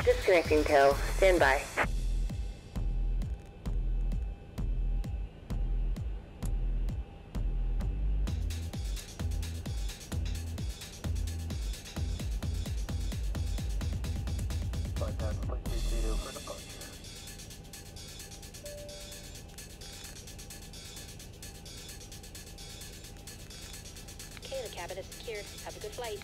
Disconnecting tow. Stand by. Okay, the cabin is secure. Have a good flight.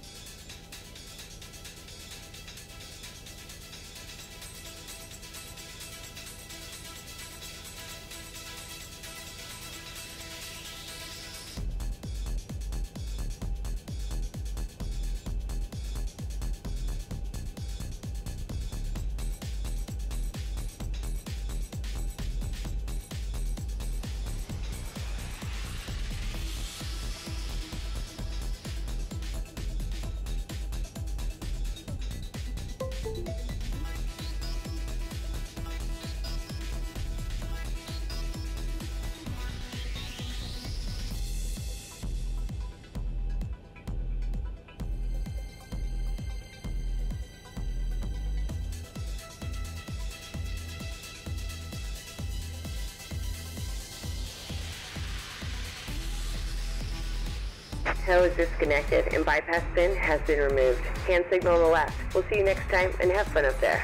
Tow is disconnected and bypass pin has been removed. Hand signal on the left. We'll see you next time and have fun up there.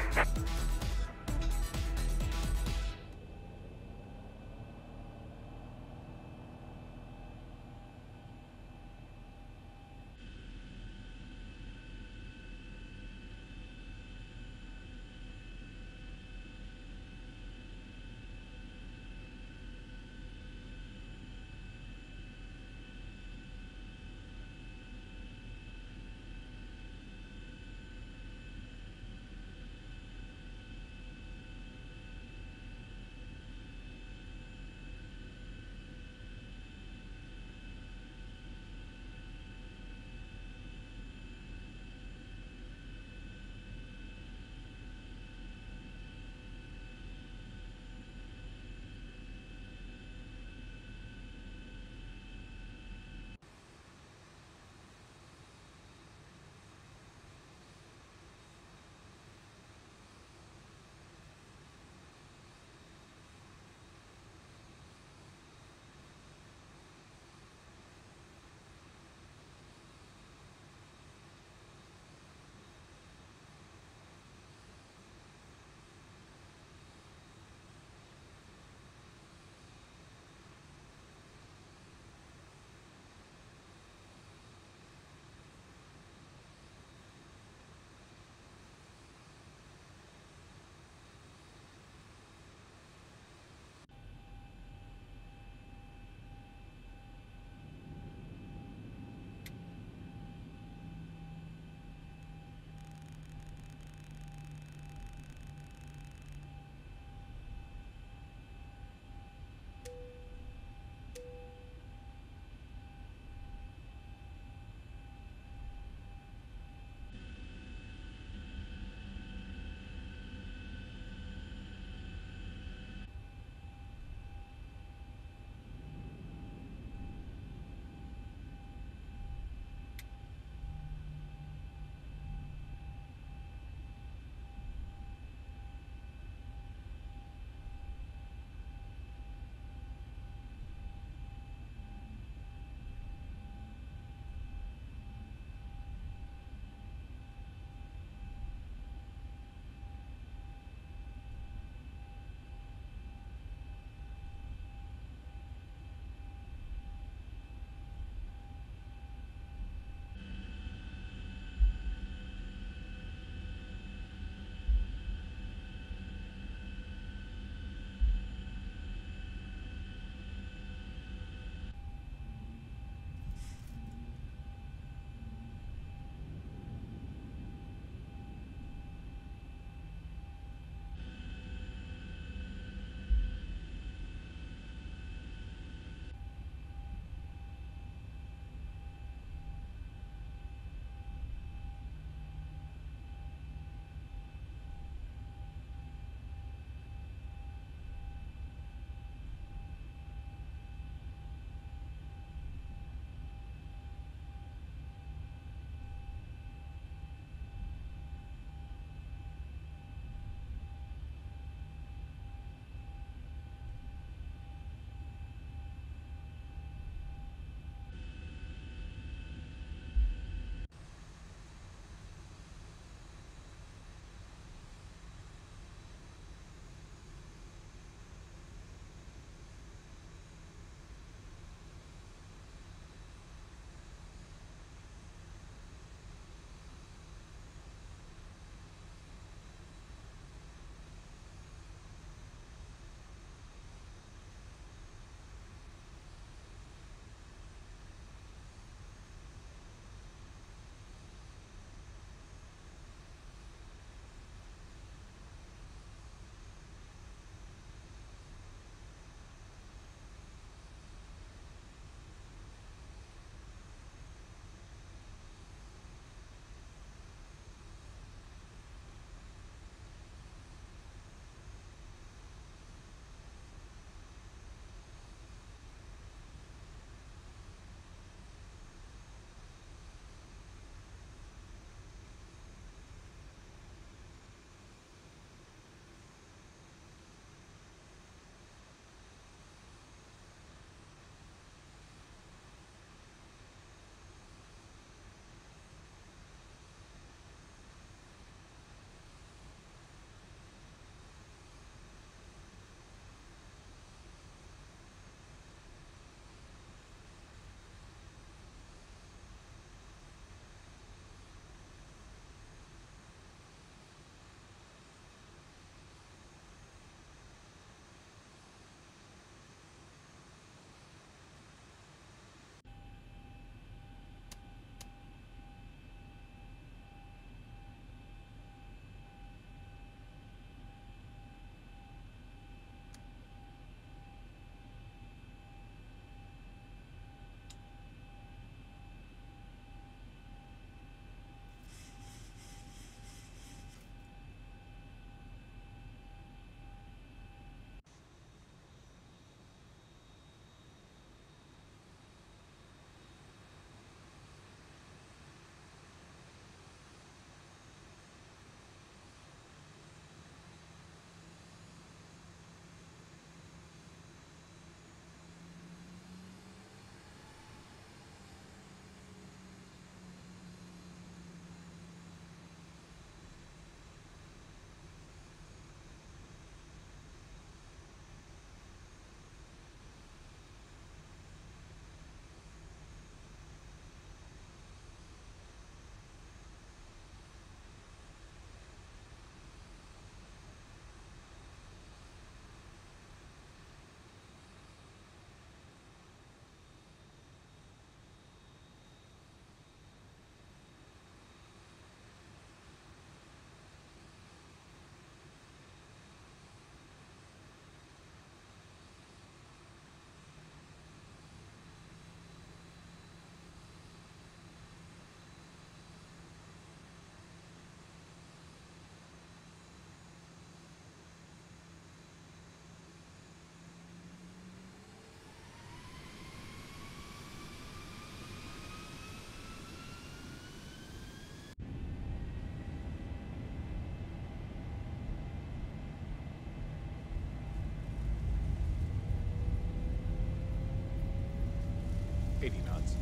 80 knots.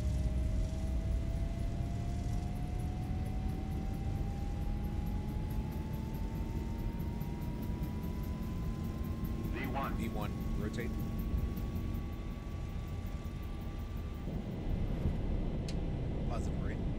V1, rotate. Positive marine.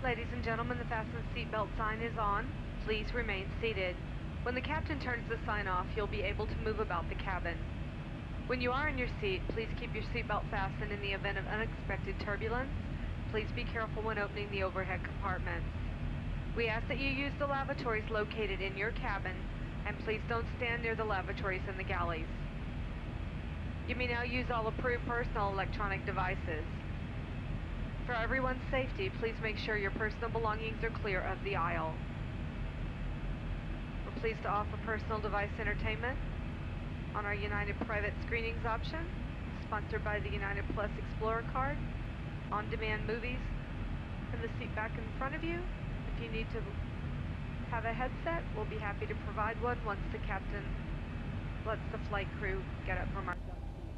Ladies and gentlemen, the fasten seatbelt sign is on. Please remain seated. When the captain turns the sign off, you'll be able to move about the cabin. When you are in your seat, please keep your seatbelt fastened in the event of unexpected turbulence. Please be careful when opening the overhead compartments. We ask that you use the lavatories located in your cabin, and please don't stand near the lavatories in the galleys. You may now use all approved personal electronic devices. For everyone's safety, please make sure your personal belongings are clear of the aisle. We're pleased to offer personal device entertainment on our United Private Screenings option, sponsored by the United Plus Explorer card, on-demand movies in the seat back in front of you. If you need to have a headset, we'll be happy to provide one once the captain lets the flight crew get up from our dump seat.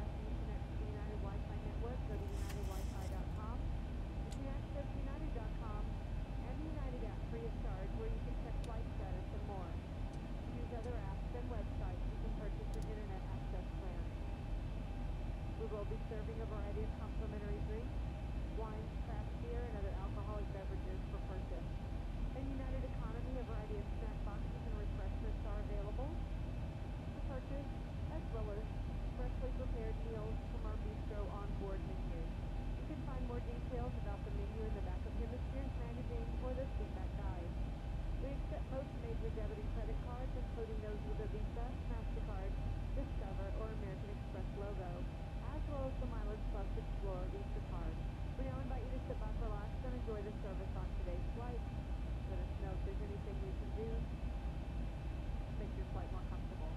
After you connect to the United Wi-Fi network, go to UnitedWiFi.com. You can access United.com and the United app free of charge, where you can check flight status and more. To use other apps and websites, you can purchase an internet access plan. We will be serving a variety of complimentary drinks, wines, craft beer, and other alcoholic beverages for purchase. In United Economy, a variety of snack boxes and refreshments are available to purchase, as well as freshly prepared meals from our bistro on-board menu. You can find more details about the menu in the back of Hemisphere's magazine or the seatback guide. We accept most major debit and credit cards, including those with a Visa, MasterCard, Discover, or American Express logo, as well as the Mileage Plus Explorer Visa card. We now invite you to sit back, relax, and enjoy the service on today's flight. Let us know if there's anything we can do to make your flight more comfortable.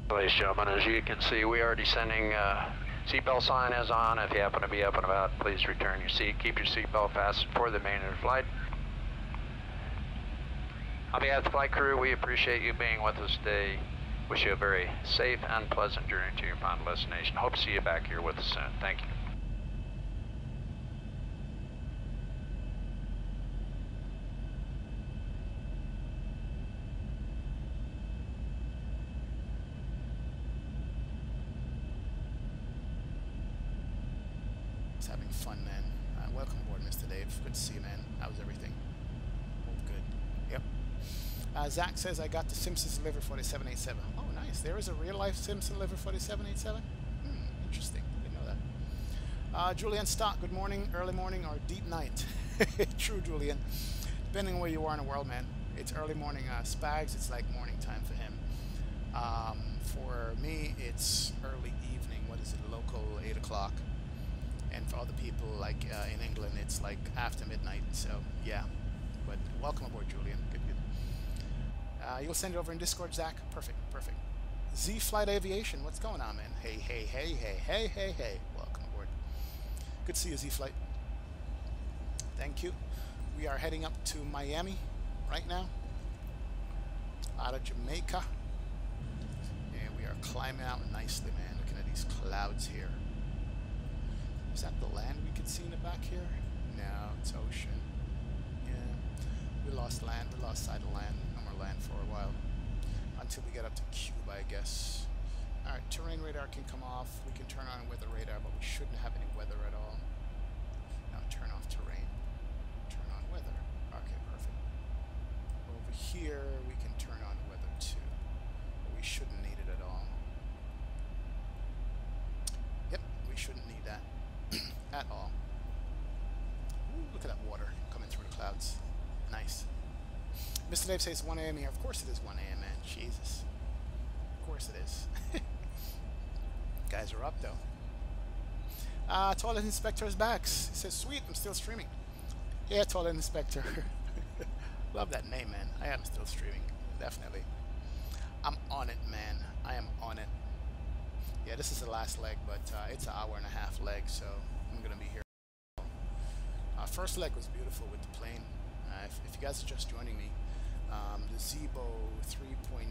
Ladies and gentlemen, as you can see, we are descending. Seatbelt sign is on. If you happen to be up and about, please return your seat. Keep your seatbelt fastened for the remainder of the flight. On behalf of the flight crew, we appreciate you being with us today. Wish you a very safe and pleasant journey to your final destination. Hope to see you back here with us soon. Thank you. Having fun, man. Welcome aboard, Mr. Dave. Good to see you, man. How's everything? All good. Yep. Zach says I got the Simpsons delivered for the 787. Oh, nice. There is a real-life Simpson delivered for the 787? Interesting. Didn't know that. Julian Stock, good morning, early morning, or deep night. True, Julian. Depending on where you are in the world, man. It's early morning. Spags, it's like morning time for him. For me, it's early evening. What is it? Local 8 o'clock. And for other people, like in England, it's like after midnight. So, yeah. But welcome aboard, Julian. Good, good. You'll send it over in Discord, Zach? Perfect, perfect. Z Flight Aviation, what's going on, man? Hey, hey, hey, hey, hey, hey, hey. Welcome aboard. Good to see you, Z Flight. Thank you. We are heading up to Miami right now, out of Jamaica. And we are climbing out nicely, man. Looking at these clouds here. Is that the land we could see in the back here? No, it's ocean. Yeah. We lost land. We lost sight of land. No more land for a while. Until we get up to Cuba, I guess. Alright, terrain radar can come off. We can turn on weather radar, but we shouldn't have any weather at all. Now turn off terrain. Turn on weather. Okay, perfect. Over here, we can turn on weather too. But we shouldn't need it at all. Yep, we shouldn't need that. At all. Ooh, look at that water coming through the clouds. Nice. Mr. Dave says 1 a.m. here. Of course it is 1 a.m., man. Jesus. Of course it is. Guys are up, though. Toilet Inspector is back. He says, sweet, I'm still streaming. Yeah, Toilet Inspector. Love that name, man. I am still streaming. Definitely. I'm on it, man. I am on it. Yeah, this is the last leg, but it's an hour-and-a-half leg, so I'm going to be here. First leg was beautiful with the plane. If you guys are just joining me, the Zibo 3.3,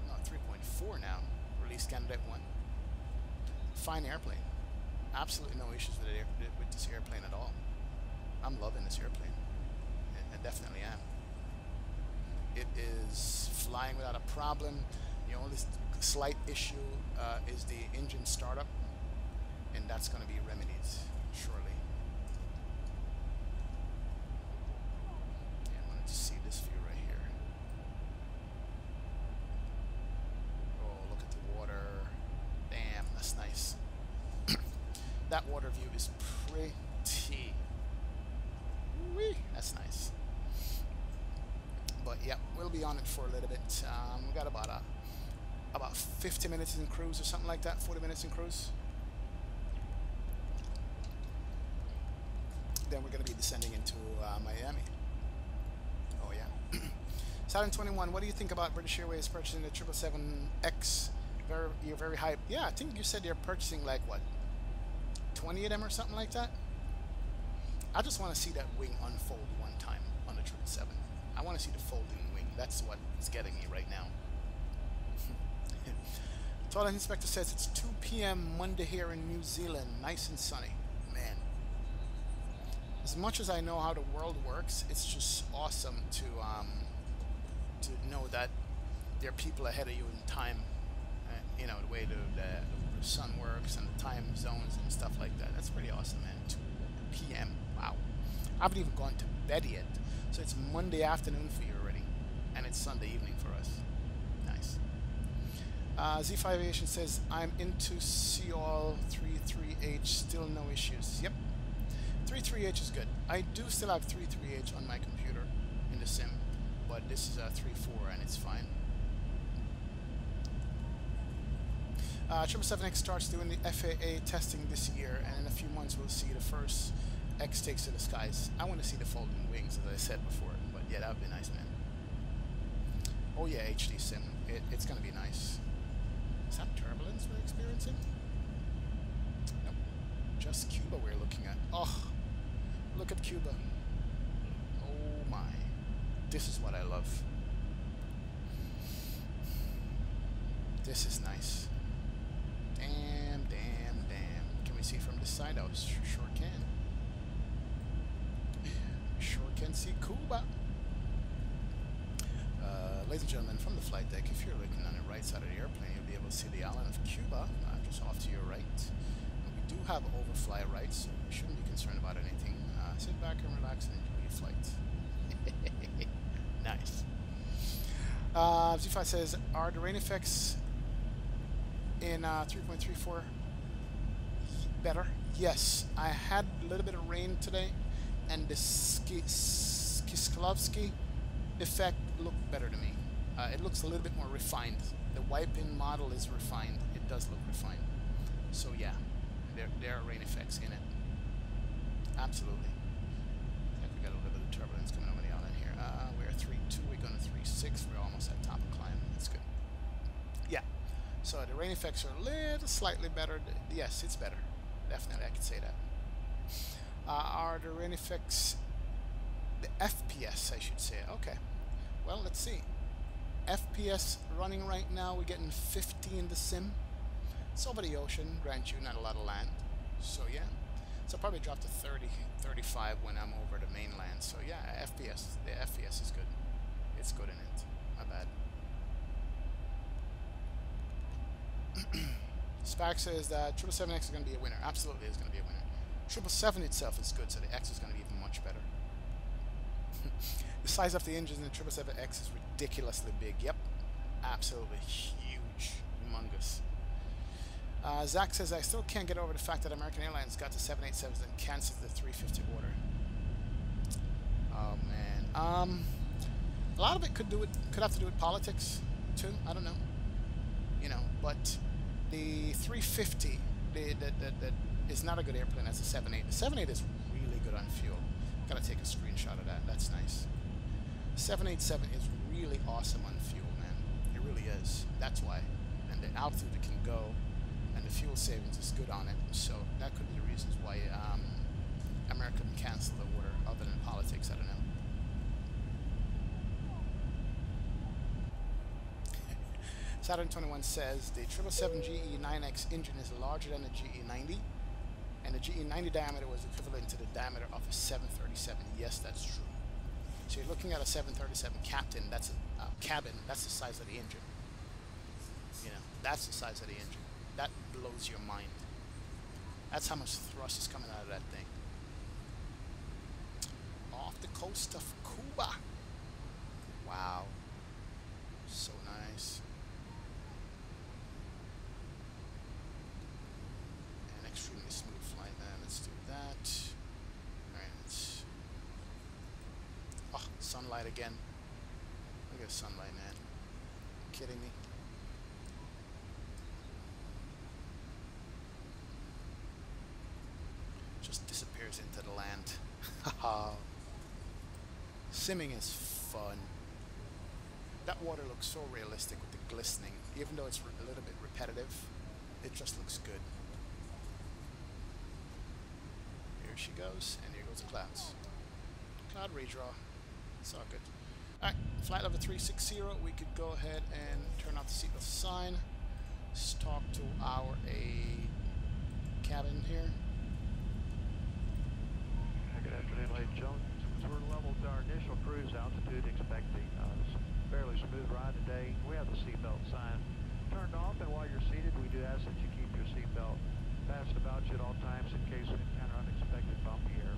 no, 3.4 now, released candidate 1. Fine airplane. Absolutely no issues with this airplane at all. I'm loving this airplane. I definitely am. It is flying without a problem. The only slight issue is the engine startup, and that's going to be remedied shortly. Yeah, I wanted to see this view right here. Oh, look at the water. Damn, that's nice. That water view is pretty. Whee, that's nice. But yeah, we'll be on it for a little bit. We got about 50 minutes in cruise or something like that, 40 minutes in cruise. Then we're going to be descending into Miami. Oh yeah. Saturn 21, what do you think about British Airways purchasing the 777X? You're very hyped. Yeah, I think you said you're purchasing like what, 20 of them or something like that? I just want to see that wing unfold one time on the 777. I want to see the folding wing. That's what's getting me right now. Toilet Inspector says it's 2 p.m. Monday here in New Zealand. Nice and sunny. Man. As much as I know how the world works, it's just awesome to know that there are people ahead of you in time. You know, the way the sun works and the time zones and stuff like that. That's pretty awesome, man. 2 p.m. Wow. I haven't even gone to bed yet. So it's Monday afternoon for you already. And it's Sunday evening for us. Nice. Z5 Aviation says, I'm into COL 33H, still no issues. Yep. 33H is good. I do still have 33H on my computer in the sim, but this is a 3.4 and it's fine. 777X starts doing the FAA testing this year, and in a few months we'll see the first X takes to the skies. I want to see the folding wings, as I said before, but yeah, that would be nice, man. Oh yeah, HD sim. it's going to be nice. Is that turbulence we're experiencing? Nope. Just Cuba we're looking at. Oh, look at Cuba. Oh my. This is what I love. This is nice. Damn, damn, damn. Can we see from this side? Oh, sure can. Sure can see Cuba. Ladies and gentlemen, from the flight deck, if you're looking on the right side of the airplane, you'll be able to see the island of Cuba, just off to your right. And we do have overfly rights, so we shouldn't be concerned about anything. Sit back and relax and enjoy your flight. Nice. Z5 says, are the rain effects in 3.34 better? Yes, I had a little bit of rain today, and the Skisklovsky effect looked better to me. It looks a little bit more refined. The wipe-in model is refined. It does look refined. So yeah, there are rain effects in it. Absolutely. I think we got a little bit of turbulence coming over the island here. We're at 3.2, we're going to 3.6. We're almost at top of climb. That's good. Yeah. So the rain effects are a little slightly better. Yes, it's better. Definitely, I can say that. Are the rain effects... The FPS, I should say. Okay. Well, let's see. FPS running right now, we're getting 50 in the sim. It's over the ocean, grant you, not a lot of land. So yeah. So I'll probably drop to 30, 35 when I'm over the mainland. So yeah, FPS. The FPS is good. It's good in it. My bad. Spark says that 777X is going to be a winner. Absolutely, it's going to be a winner. 777 itself is good, so the X is going to be even much better. The size of the engine in the 777X is ridiculously big. Yep, absolutely huge, humongous. Zach says, I still can't get over the fact that American Airlines got the 787s and canceled the 350 order. Oh man. A lot of it could have to do with politics too. I don't know. You know, but the 350, is not a good airplane as a 78. The 78 is really good on fuel. Gotta take a screenshot of that. That's nice. 787 is really awesome on fuel, man. It really is. That's why. And the altitude it can go, and the fuel savings is good on it. So that could be the reasons why America can cancel the order, other than politics. I don't know. Saturn 21 says the 777 GE9X engine is larger than the GE90, and the GE90 diameter was equivalent to the diameter of a 737. Yes, that's true. So you're looking at a 737 cabin. That's the size of the engine. You know, that's the size of the engine. That blows your mind. That's how much thrust is coming out of that thing. Off the coast of Cuba. Wow. So nice. And extremely smooth flight there. Let's do that. Alright. Oh, sunlight again. Look at the sunlight, man. You kidding me? Just disappears into the land. Haha. Simming is fun. That water looks so realistic with the glistening. Even though it's a little bit repetitive, it just looks good. Here she goes, and here goes the clouds. Cloud redraw. It's all good. Alright, flight level 360, we could go ahead and turn off the seatbelt sign. Let's talk to our cabin here. Good afternoon, ladies and gentlemen. We're level to our initial cruise altitude, expecting a fairly smooth ride today. We have the seatbelt sign turned off, and while you're seated, we do ask that you keep your seatbelt fastened about you at all times in case we encounter unexpected bumpy air.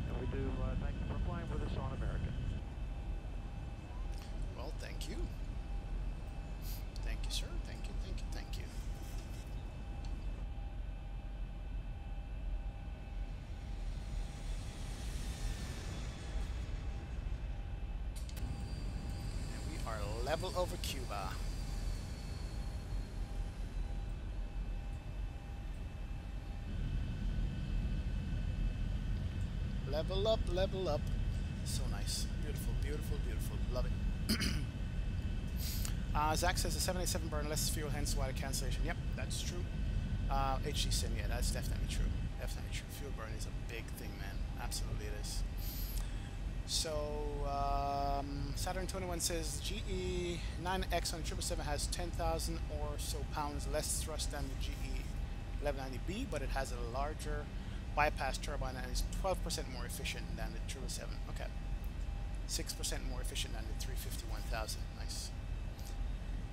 And we do thank you for flying with us on American. Well, thank you. Thank you, sir. Thank you, thank you, thank you. And we are level over Cuba. Level up, level up. So nice. Beautiful, beautiful, beautiful. Love it. Zach says the 787 burn less fuel, hence why the cancellation. Yep, that's true. HD Sim, yeah, that's definitely true. Definitely true. Fuel burn is a big thing, man. Absolutely it is. So, Saturn 21 says GE9X on the 777 has 10,000 or so pounds less thrust than the GE1190B, but it has a larger bypass turbine and is 12% more efficient than the 777. Okay. 6% more efficient than the 350-1000. Nice.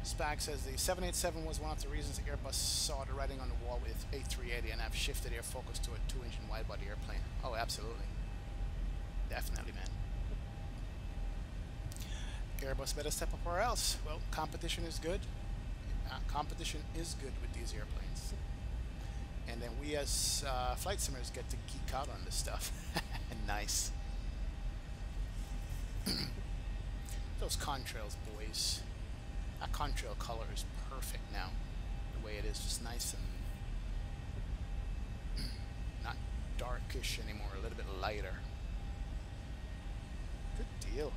Spag says the 787 was one of the reasons Airbus saw the writing on the wall with A380 and have shifted their focus to a 2-engine wide-body airplane. Oh, absolutely. Definitely, man. Airbus better step up or else. Well, competition is good. Competition is good with these airplanes. And then we as flight simmers get to geek out on this stuff. Nice. Those contrails, boys. That contrail color is perfect now. The way it is, just nice and not darkish anymore, a little bit lighter. Good deal.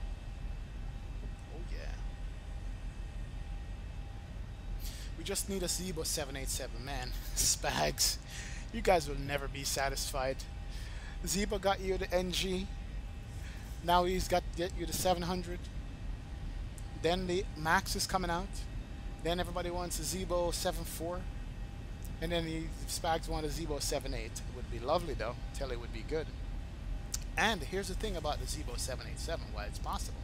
Oh yeah. We just need a Zibo 787, man. Spags. You guys will never be satisfied. Zibo got you the NG. Now he's got to get you the 700. Then the Max is coming out. Then everybody wants a Zibo 7.4. And then the Spags want a Zibo 7.8. It would be lovely though. Tell it would be good. And here's the thing about the Zibo 787, why it's possible.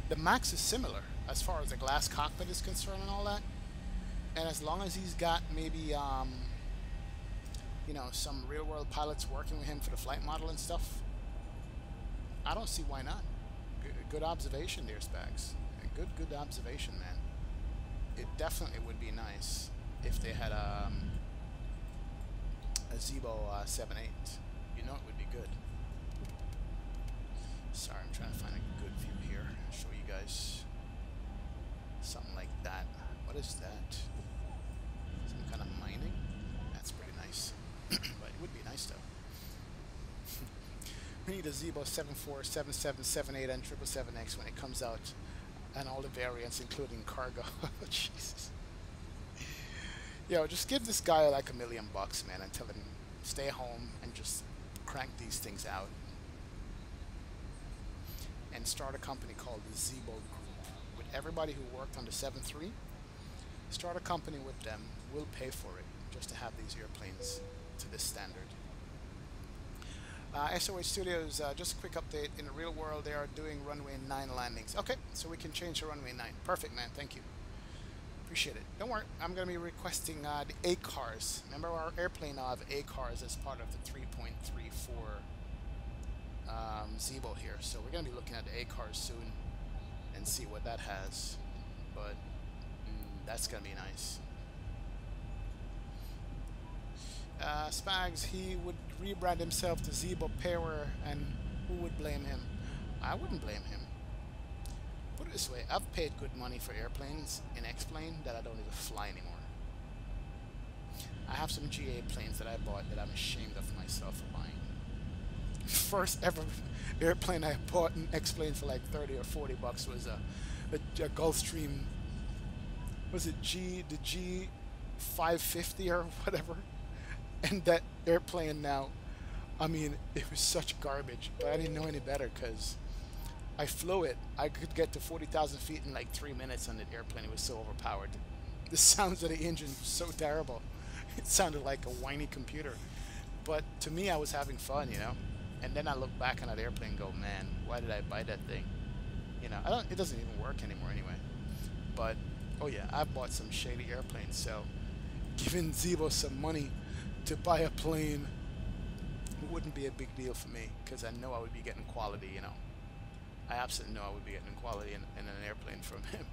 The Max is similar as far as the glass cockpit is concerned and all that. And as long as he's got maybe, you know, some real-world pilots working with him for the flight model and stuff, I don't see why not. Good observation there, Spags. Good observation, man. It definitely would be nice if they had a Zibo 7.8. You know it would be good. Sorry, I'm trying to find a good view here. I'll show you guys something like that. What is that? Some kind of mining? That's pretty nice. But it would be nice though. We need a Zibo 7.4, 7.7, 7.8, and 777X when it comes out, and all the variants, including cargo. Jesus. Yo, just give this guy like $1 million bucks, man, and tell him stay home and just crank these things out. And start a company called the Zibo Group. With everybody who worked on the 7.3, start a company with them. We'll pay for it just to have these airplanes to this standard. SOH Studios, just a quick update. In the real world, they are doing runway 9 landings. Okay, so we can change to runway 9. Perfect, man. Thank you. Appreciate it. Don't worry, I'm going to be requesting the ACARS. Remember our airplane now have ACARS as part of the 3.34 Zibo here. So we're going to be looking at the ACARS soon and see what that has. But that's going to be nice. Spags, he would rebrand himself to Zibo Power, and who would blame him? I wouldn't blame him. Put it this way, I've paid good money for airplanes in X-Plane that I don't even fly anymore. I have some GA planes that I bought that I'm ashamed of myself for buying. First ever airplane I bought in X-Plane for like 30 or 40 bucks was a Gulfstream, was it the G550 or whatever? And that airplane now, I mean, it was such garbage, but I didn't know any better because I flew it. I could get to 40,000 feet in like 3 minutes on the airplane. It was so overpowered. The sounds of the engine were so terrible. It sounded like a whiny computer. But to me, I was having fun, you know. And then I look back on that airplane and go, man, why did I buy that thing? You know, it doesn't even work anymore anyway. But, oh yeah, I bought some shady airplanes, so giving Zibo some money to buy a plane wouldn't be a big deal for me because I know I would be getting quality, you know. I absolutely know I would be getting quality in an airplane from him.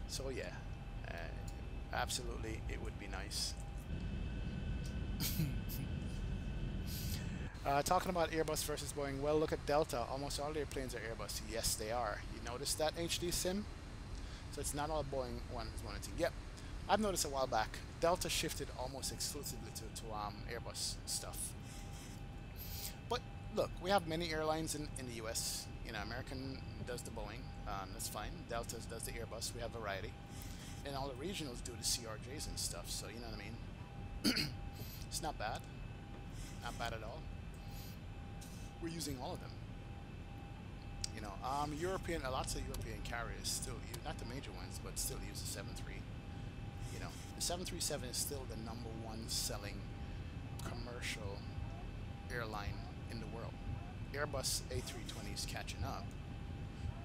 So yeah, absolutely it would be nice. Talking about Airbus versus Boeing, well, look at Delta. Almost all their planes are Airbus. Yes, they are. You notice that, HD Sim? So it's not all Boeing one and two. Yep. I've noticed a while back, Delta shifted almost exclusively to Airbus stuff. But look, we have many airlines in the US. You know, American does the Boeing. That's fine. Delta does the Airbus. We have variety. And all the regionals do the CRJs and stuff. So, you know what I mean? It's not bad. Not bad at all. We're using all of them. You know, European, lots of European carriers still use, not the major ones, but still use the 737. You know, the 737 is still the #1 selling commercial airline in the world. Airbus A320 is catching up,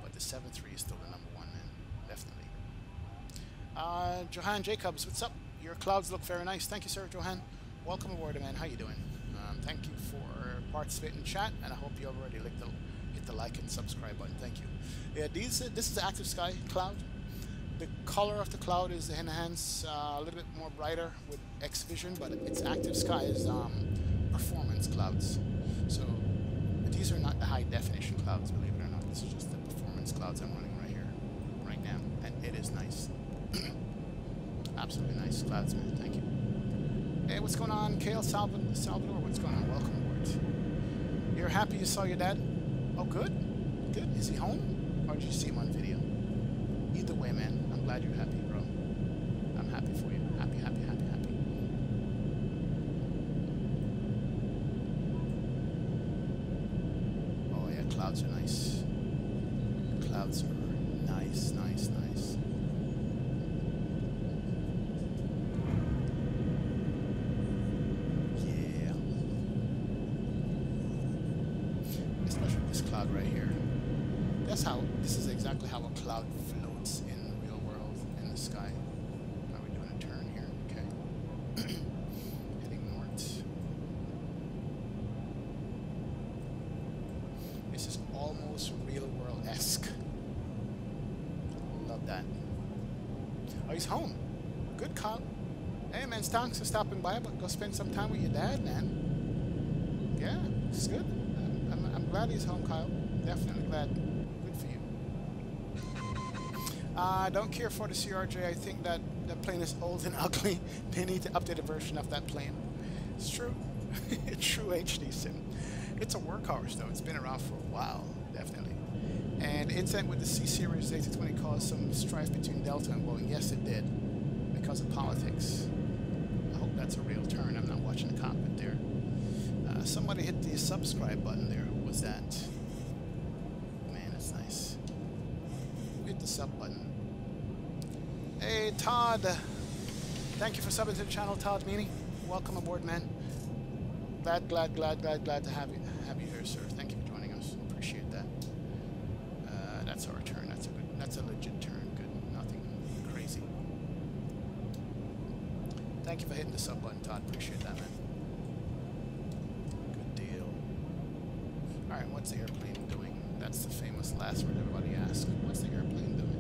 but the 73 is still the #1, man, definitely. Johan Jacobs, what's up? Your clouds look very nice. Thank you, sir, Johan. Welcome aboard, man. How you doing? Thank you for participating in chat, and I hope you already hit the like and subscribe button. Thank you. Yeah, this is the active sky cloud. The color of the cloud is enhanced a little bit more brighter with X Vision, but its active sky is performance clouds. So these are not the high definition clouds, believe it or not. This is just the performance clouds I'm running right here, right now, and it is nice. Absolutely nice clouds, man. Thank you. Hey, what's going on, Kale Salvador? What's going on? Welcome aboard. You're happy you saw your dad? Oh, good. Good. Is he home, or did you see him on video? Either way, man, I'm glad you're happy, bro. I'm happy for you. Happy, happy, happy, happy. Oh yeah, clouds are nice. Clouds are nice, nice, nice. Yeah. Especially this cloud right here. This is exactly how a cloud floats in the real world, in the sky. Are we doing a turn here? Okay. Heading north. This is almost real world-esque. Love that. Oh, he's home. Good call. Hey man, thanks for stopping by, but go spend some time with your dad, man. Yeah, it's good. I'm glad he's home, Kyle. Definitely glad. Don't care for the CRJ. I think that plane is old and ugly. They need to update a version of that plane. It's true. True HD sim. It's a workhorse though. It's been around for a while, definitely. And incident with the C-Series A320 caused some strife between Delta and Boeing. Yes, it did, because of politics. I hope that's a real turn. I'm not watching the cockpit there. Somebody hit the subscribe button there. Who was that? Man, that's nice. Hit the sub button. Hey Todd, thank you for subbing to the channel, Todd Meany. Welcome aboard, man. Glad to have you here, sir. Thank you for joining us. Appreciate that. That's our turn. That's a legit turn. Good. Nothing crazy. Thank you for hitting the sub button, Todd. Appreciate that, man. Good deal. All right, what's the airplane doing? That's the famous last word everybody asks. What's the airplane doing?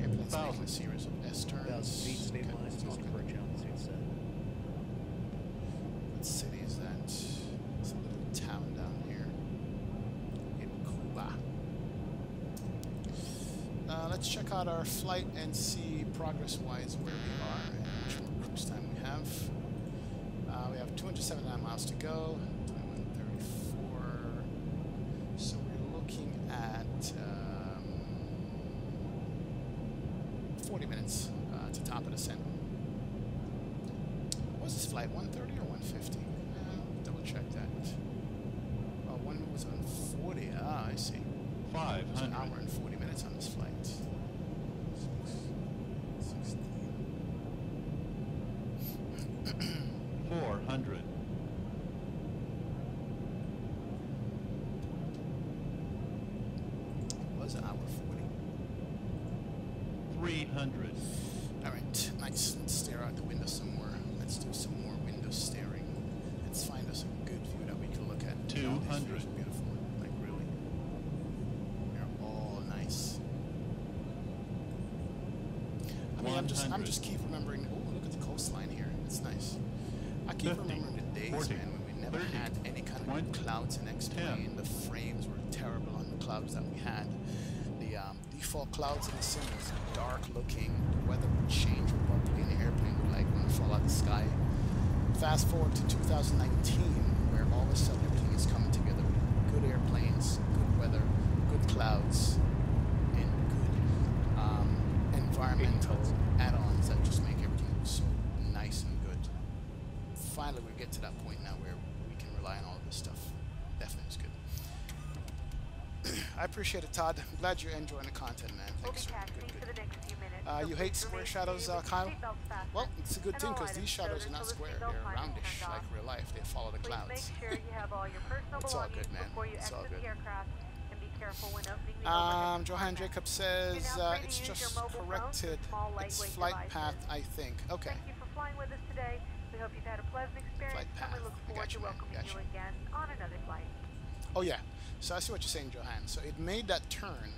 Airplane's making a series of S-turns. Speed lines, What city is that? It's a little town down here in Cuba. Let's check out our flight and see progress-wise where we are and how much more cruise time we have. We have 279 miles to go. 2134. So we're looking at 40 minutes to top of descent. What's this flight, 130 or 150? Double check that. Oh, one was on 40. Ah, I see. 500. There's an hour and 40 minutes on this flight. 400. It was an hour 40. 300. All right, nice. Let's stare out the window some more. Let's do some more window staring. Let's find us a good view that we can look at. 200. Oh, these views are beautiful. Like really, they're all nice. I mean, I'm just keep remembering. Oh, look at the coastline here. It's nice. I keep 50, remembering the days, 40, man, when we never 30, had any kind of 20, clouds in X-Plane. 10. The frames were terrible on the clouds that we had. The default clouds in the sim was dark looking. The weather would change with what the airplane would like when it fall out of the sky. Fast forward to 2019, where all of a sudden everything is coming together. Good airplanes, good weather, good good clouds and good environmental add-ons that just make everything look so nice and good. Finally, we get to that point now where we can rely on all of this stuff. Definitely is good. I appreciate it, Todd. I'm glad you're enjoying the content, man. Thanks, sir. Good. You hate square shadows, Kyle? Well, it's a good thing because these shadows are not square. They're roundish, like real life. They follow the clouds. It's all good, man. It's all good. Johan Jacob says it's just corrected. It's flight path, I think. Okay. Thank you for flying with us today. We hope you've had a pleasant experience. Flight path. And we look forward to welcoming you again on another flight. Oh yeah. So I see what you're saying, Johan. So it made that turn,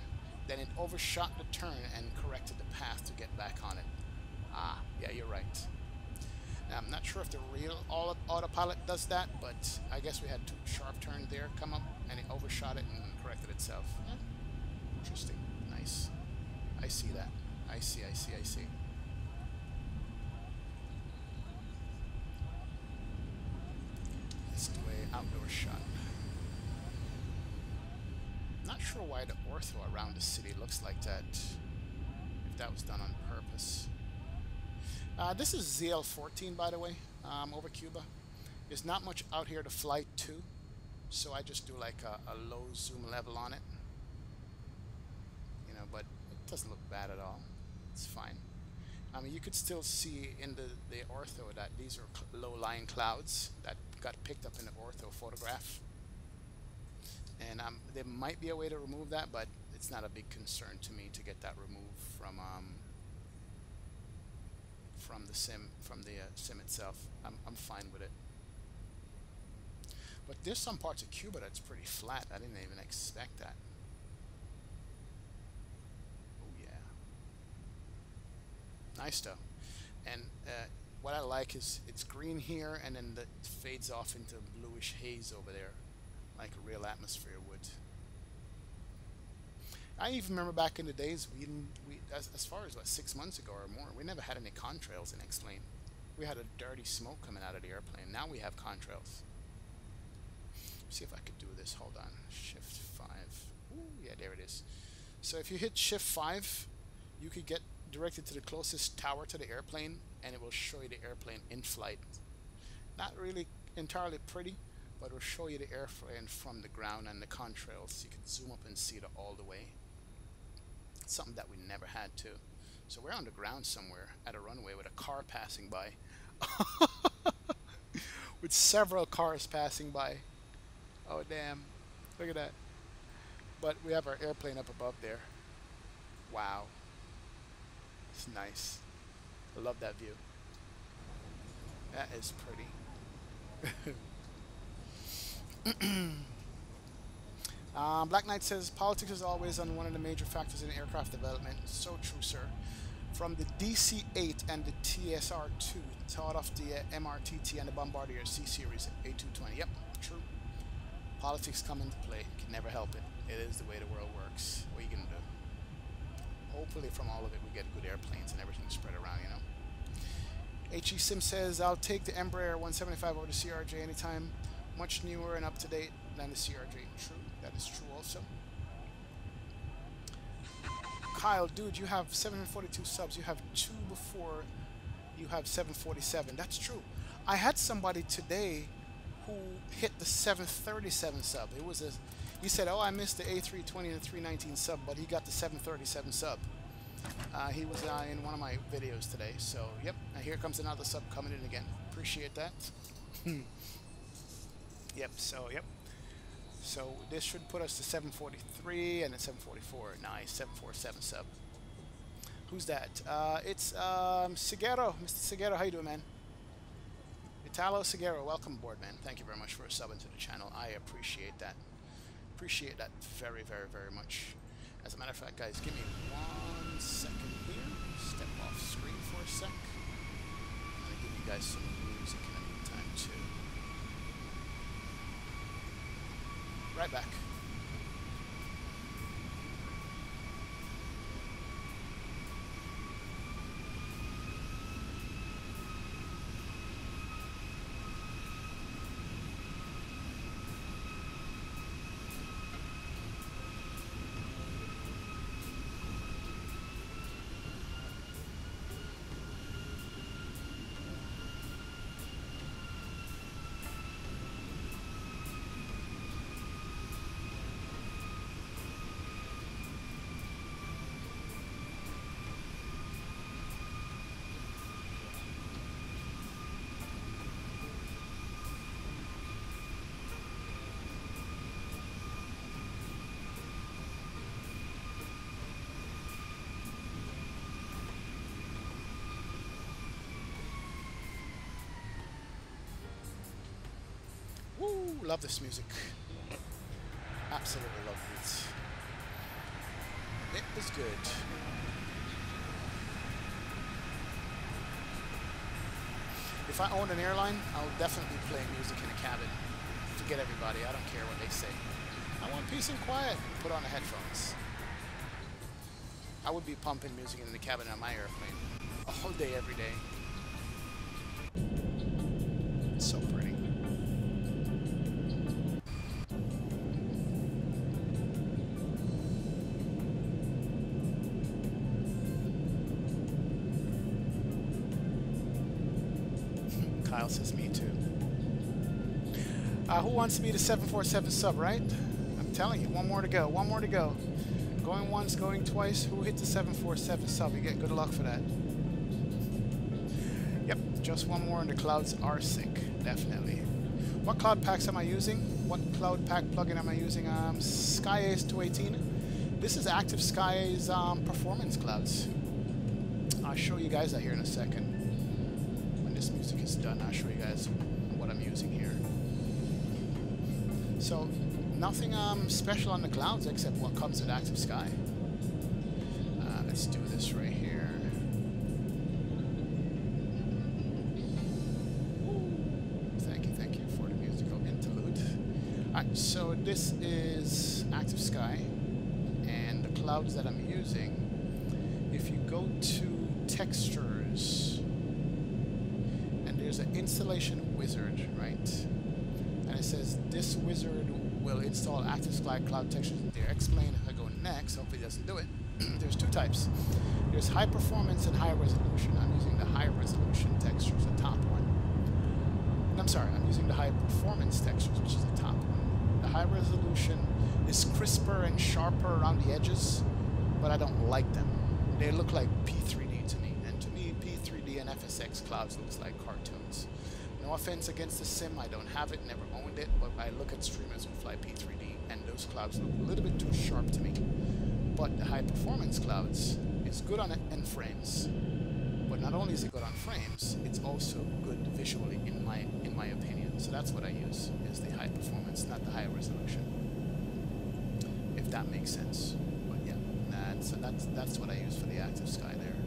then it overshot the turn and corrected the path to get back on it. Ah, yeah, you're right. Now, I'm not sure if the real autopilot does that, but I guess we had two sharp turns there come up, and it overshot it and corrected itself. Yeah. Interesting. Nice. I see that. I see. Let's do a outdoor shot. Not sure why the ortho around the city looks like that. If that was done on purpose. This is ZL14, by the way, over Cuba. There's not much out here to fly to, so I just do like a low zoom level on it. You know, but it doesn't look bad at all. It's fine. I mean, you could still see in the ortho that these are low-lying clouds that got picked up in the ortho photograph. And there might be a way to remove that, but it's not a big concern to me to get that removed from the sim itself. I'm fine with it. But there's some parts of Cuba that's pretty flat. I didn't even expect that. Oh yeah, nice though. And what I like is it's green here, and then it fades off into bluish haze over there, like a real atmosphere would. I even remember back in the days, as far as what, 6 months ago or more, we never had any contrails in X-Plane. We had a dirty smoke coming out of the airplane. Now we have contrails. See if I could do this. Hold on. Shift 5. Ooh, yeah, there it is. So if you hit Shift 5, you could get directed to the closest tower to the airplane, and it will show you the airplane in flight. Not really entirely pretty, but it will show you the airplane from the ground and the contrails. You can zoom up and see it all the way. It's something that we never had too. So we're on the ground somewhere at a runway with a car passing by. With several cars passing by. Oh damn, look at that. But we have our airplane up above there. Wow, it's nice. I love that view. That is pretty. Black Knight says politics is always on one of the major factors in aircraft development. So true, sir. From the DC-8 and the TSR-2 taught off the MRTT and the Bombardier C-Series A220. Yep, true. Politics come into play. Can never help it. It is the way the world works. What are you gonna do? Hopefully from all of it we get good airplanes and everything spread around, you know. HE Sim says, I'll take the Embraer 175 over the CRJ anytime. Much newer and up to date than the CRJ. True. That is true also. Kyle, dude, you have 742 subs. You have 2 before you have 747. That's true. I had somebody today who hit the 737 sub. It was he said, oh, I missed the A320 and the 319 sub, but he got the 737 sub. He was in one of my videos today. So, yep. Now here comes another sub coming in again. Appreciate that. Yep. So this should put us to 743 and then 744. Nice, 747 sub. Who's that? It's Sigero. Mr. Sigero, how you doing, man? Italo Sigero, welcome aboard, man. Thank you very much for subbing to the channel. I appreciate that. Appreciate that very, very, very much. As a matter of fact, guys, give me 1 second here. Step off screen for a sec. I'm gonna give you guys some music in the meantime too. Right back. Ooh, love this music. Absolutely love it. It was good. If I owned an airline, I would definitely play music in the cabin. Forget everybody, I don't care what they say. I want peace and quiet. Put on the headphones. I would be pumping music in the cabin on my airplane. All day, every day. It's so pretty. Kyle says me too. Who wants to be the 747 sub, right? I'm telling you, one more to go, one more to go. Going once, going twice. Who hit the 747 sub? You get good luck for that. Yep, just one more and the clouds are sick, definitely. What cloud packs am I using? What cloud pack plugin am I using? SkyAce218. This is Active Sky's performance clouds. I'll show you guys that here in a second. When this music is done, I'll show you guys what I'm using here. So, nothing special on the clouds except what comes with Active Sky. Let's do this right here. Thank you for the musical interlude. Alright, so this is Active Sky, and the clouds that I'm using, if you go to textures, and there's an installation wizard, right? And it says this wizard will install Active Sky cloud textures there. Explain. If I go next, hopefully it doesn't do it. There's two types. There's high performance and high resolution. I'm using the high resolution textures, the top one. And I'm sorry, I'm using the high performance textures, which is the top one. The high resolution is crisper and sharper around the edges, but I don't like them. They look like P3D to me, and to me P3D and FSX clouds looks like cartoons. No offense against the sim, I don't have it, never owned it, but I look at streamers who fly P3D, and those clouds look a little bit too sharp to me. But the high performance clouds is good on end frames. But not only is it good on frames, it's also good visually in my opinion. So that's what I use, is the high performance, not the high resolution. If that makes sense. But yeah, that's what I use for the Active Sky there.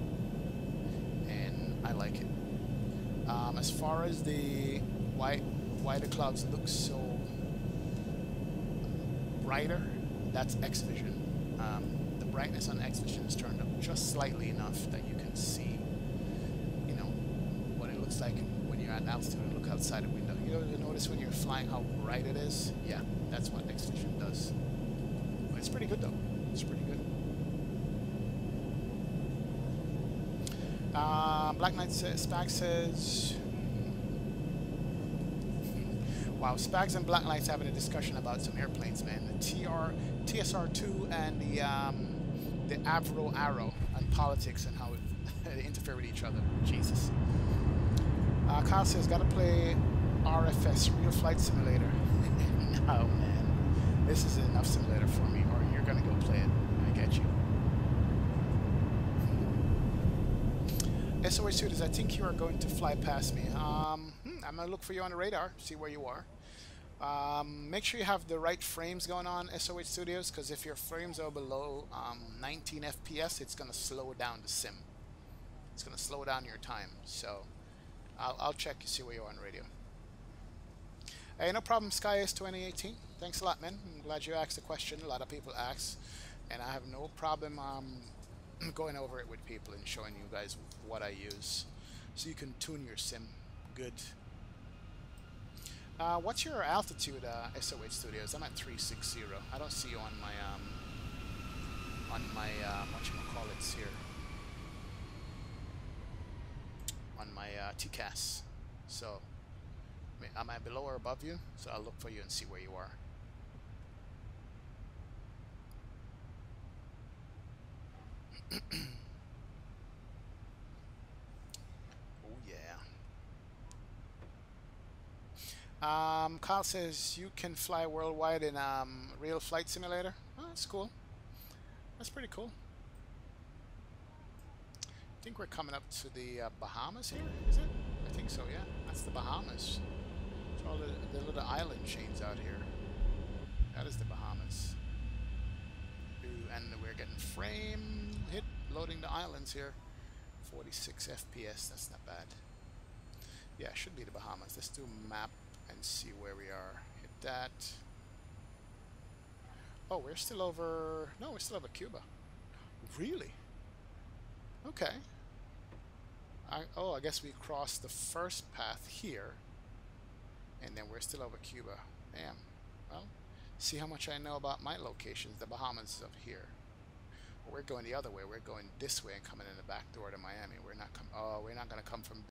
And I like it. As far as the why the clouds look so brighter, that's X-Vision. The brightness on X-Vision is turned up just slightly enough that you can see, you know, what it looks like when you're at altitude and look outside the window. You notice when you're flying how bright it is? Yeah, that's what X-Vision does. But it's pretty good though. It's pretty good. Black Knight says, Spag says, wow, Spags and Black Knight's having a discussion about some airplanes, man. The TSR-2 and the Avro Arrow and politics and how they interfere with each other. Jesus. Kyle says, gotta play RFS, Real Flight Simulator. No, man. This is enough simulator for me, or you're gonna go play it. I get you. SOH Studios, I think you are going to fly past me. I'm gonna look for you on the radar, see where you are. Make sure you have the right frames going on, SOH Studios, because if your frames are below 19 FPS, it's gonna slow down the sim. It's gonna slow down your time. So I'll check to see where you are on the radio. Hey, no problem, SkyAce2018. Thanks a lot, man. I'm glad you asked the question. A lot of people ask, and I have no problem going over it with people and showing you guys what I use, so you can tune your sim good. What's your altitude, SOH Studios? I'm at 360. I don't see you on my whatchamacallits here. On my TCAS. So, am I below or above you? So I'll look for you and see where you are. Oh yeah. Kyle says you can fly worldwide in Real Flight Simulator. Oh, that's cool. That's pretty cool. I think we're coming up to the Bahamas here, is it? I think so, yeah. That's the Bahamas. So all the little island chains out here. That is the Bahamas. Ooh, and we're getting frame hit loading the islands here. 46 FPS, that's not bad. Yeah, should be the Bahamas. Let's do map and see where we are. Hit that. Oh, we're still over... No, we're still over Cuba. Really? Okay. I guess we crossed the first path here. And then we're still over Cuba. Damn. Well, see how much I know about my locations. The Bahamas is up here. We're going the other way. We're going this way and coming in the back door to Miami. We're not we're not going to come from